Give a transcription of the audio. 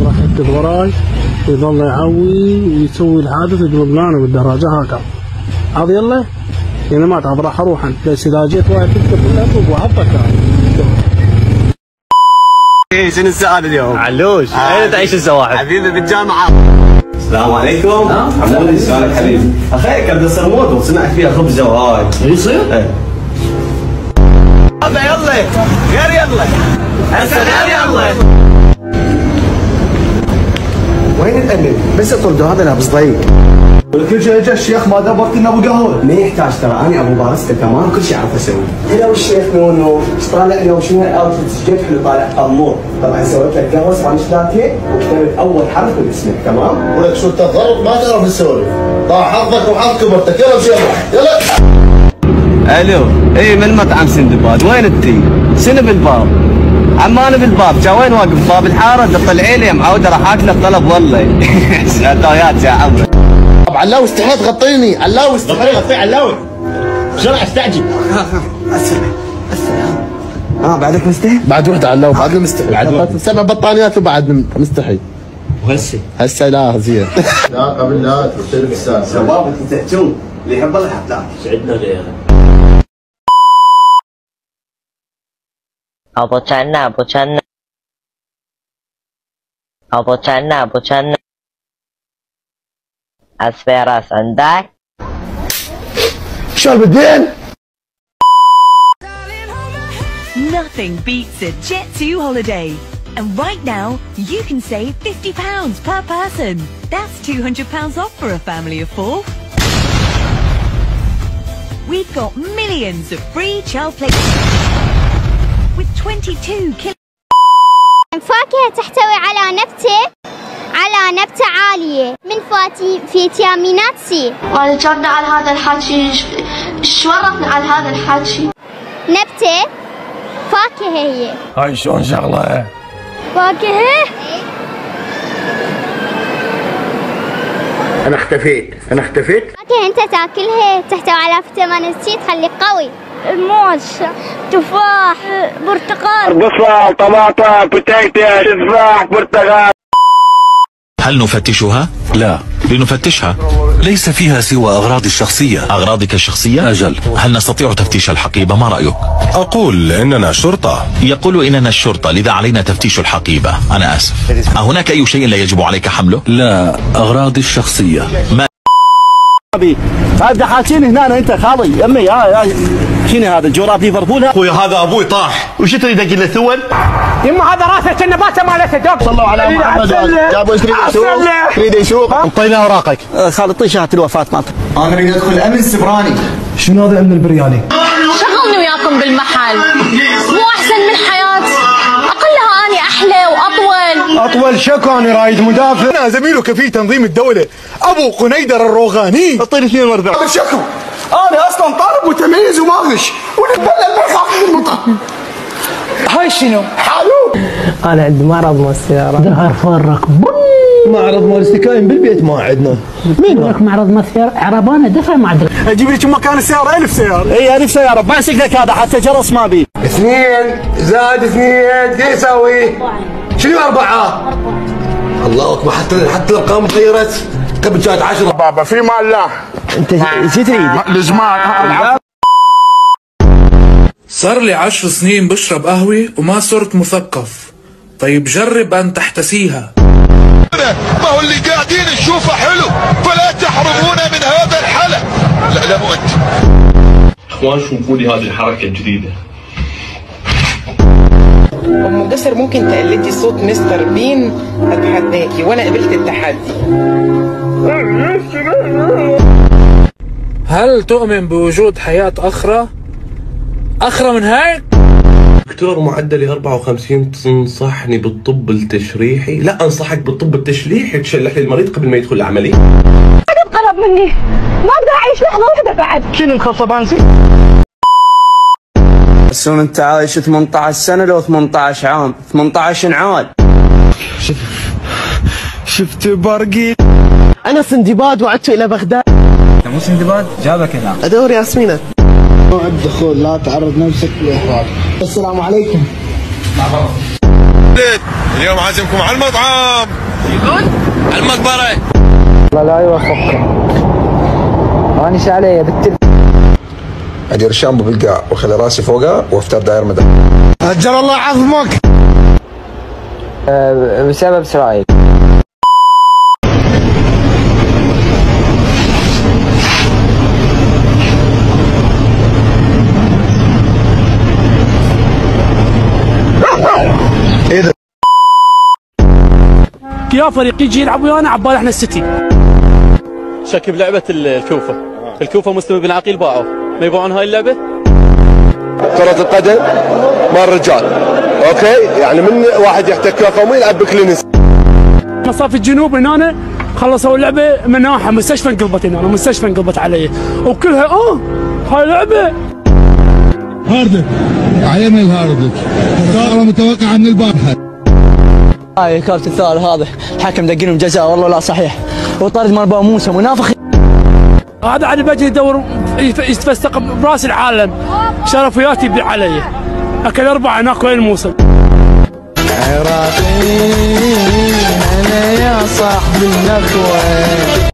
راح يكتب وراي ويظل يعوي ويسوي الحادث يقلب لنا بالدراجة هكذا. هذا يلا يعني ما تعب راح اروح انت بس اذا جيت واحد تكتب باللابتوب وعطك ايه شنو السؤال اليوم؟ علوش اين تعيش الزواحف؟ حبيبي بالجامعة. السلام عليكم. حمودي شلونك حبيبي؟ اخيك ابدا صرموط وصنعت فيها خبزه وهاي. يصير؟ ايه. يلا غير يلا. هسه غير يلا. وين الأمن؟ بس اطردوا هذا لابس ضيق. ولكل شيء اجى الشيخ ما دبرت لنا ابو قهوه. ما يحتاج ترى انا ابو بارستا كمان كل شيء اعرف اسوي. هلا والشيخ نونو ايش طالع اليوم شنو الاوتفيت جد حلو طالع قمور. طبعا سويت لك قهوه سبانيش لاتيه وكتبت اول حرف من اسمك تمام؟ ولك شو تضرب ما تعرف تسولف. طاح حظك وحظ كبرتك يلا امشي يلا. الو اي من مطعم سندباد وين انتي؟ شنو بالباب؟ عماني بالباب جا وين واقف باب الحاره تطلعي لي معوده راح اكلك طلب والله. عطايات يا عمري. علاوي استحيت غطيني علاوي استحيت غطي علاوي بسرعه استعجل. السلام. بعدك مستحي؟ بعد وحده علاوي بعد مستحي بعد 7 بطانيات وبعد مستحي. وهسه؟ هسه لا زين. لا قبل لا ترتب السالفه. شباب انتم تحجون اللي يحب الله يحب سعدنا غيره. Abo Channa. Asferas عندك؟ شو بالدين؟ Nothing beats a Jet2 holiday. And right now, you can save £50 per person. That's £200 off for a family of 4. We've got millions of free child play with 22 kg. فاكهة تحتوي على نبتة عالية من فيتامينات سي. وجربنا على هذا الحكي شورفنا على هذا الحكي. نبتة فاكهة هي. هاي شلون شغلة؟ فاكهة؟ أنا اختفيت. فاكهة أنت تاكلها تحتوي على فيتامين سي تخليك قوي. الموز، تفاح، برتقال. بصل، طماطم، بوتيتو، تفاح، برتقال. هل نفتشها؟ لا، لنفتشها. ليس فيها سوى أغراضي الشخصية. أغراضك الشخصية؟ أجل. هل نستطيع تفتيش الحقيبة؟ ما رأيك؟ أقول إننا شرطة. يقول إننا الشرطة، لذا علينا تفتيش الحقيبة. أنا آسف. أهناك أي شيء لا يجب عليك حمله؟ لا، أغراضي الشخصية. ما هذا حاكيني هنا انت خالي امي شنو هذا جوراب ليفربول؟ اخوي هذا ابوي طاح وش تريد اقول له ثول؟ يما هذا راسه كنا باسه مالته دوق. صلوا على محمد يا ابو تريد يسوق انطينا اوراقك. خالد طي شهاده الوفاه مالته. انا اريد ادخل امن سبراني. شنو هذا امن البرياني؟ شغلني وياكم بالمحل مو احسن من حياتي؟ اقلها اني احلى اطول شكو انا رايد مدافع. انا زميلك في تنظيم الدوله ابو قنيدر الروغاني. اعطيني 2 مرات. شكو انا اصلا طالب متميز وماغش ونتبلى المرفق المطعم. هاي شنو؟ حالوب. انا عندي معرض مال السيارة. دهر فرق معرض مال السكاين بالبيت ما عندنا. مين لك معرض مال السيارة؟ عربانة دفع ما عندك. اجيب لك مكان السيارة 1000 سيارة. اي 1000 سيارة بمسك لك هذا حتى جرس ما بي. 2 زائد 2 دي يساوي شنو 4؟ الله اكبر حتى الارقام تغيرت قبل كانت 10. بابا في مال لا. انت شو تريد؟ الزمان. صار لي 10 سنين بشرب قهوة وما صرت مثقف. طيب جرب أن تحتسيها. ما هو اللي قاعدين نشوفه حلو فلا تحرمونا من هذا الحلم. لا مو انت. اخوان شوفوا لي هذه الحركة الجديدة. ام جسر ممكن تقلدي صوت مستر بين؟ اتحداكي وانا قبلت التحدي. هل تؤمن بوجود حياة أخرى من هيك؟ دكتور معدلي 54 تنصحني بالطب التشريحي؟ لا، انصحك بالطب التشليحي، تشلح لي المريض قبل ما يدخل العمليه. قرب مني، ما اقدر اعيش لحظه واحده بعد. شنو الخصبانسي؟ شلون انت عايش 18 سنه لو 18 عام؟ 18 انعال. شفت برقي؟ انا سندباد وعدت الى بغداد. انت مو سندباد؟ جابك هنا. ادور ياسمينة. موعد دخول، لا تعرض نفسك للاحراج. السلام عليكم. اليوم عازمكم على المطعم. على المقبره. لا يوفقك. انا ايش علي بالتل. ادير الشامبو بالقاع واخلي راسي فوقها وافتر داير مدى. اجر الله عظمك. بسبب اسرائيل. ايه ده؟ يا فريق يجي يلعب ويانا عبال احنا السيتي. شكل بلعبة الكوفة. الكوفة مسلم بن عقيل باعوه، ما يبيعون هاي اللعبة؟ كرة القدم مال الرجال، اوكي؟ يعني من واحد يحتك قومي يلعب بكلينس. مصاف الجنوب هنا خلصوا اللعبة مناحة، مستشفى انقلبت هنا، مستشفى انقلبت علي وكلها هاي لعبة. هاردك علي ما يهاردك، والله متوقع من البارحة. هاي كارت الثالث هذا، الحكم دقينهم جزاء والله لا صحيح، وطرد مال بابا موسى منافق. هذا على بجي يدور يتفسق براس العالم، شرفياتي يبيع علي، اكل 4 هناك وين الموسم. عراقي انا يا صاحب النخوة،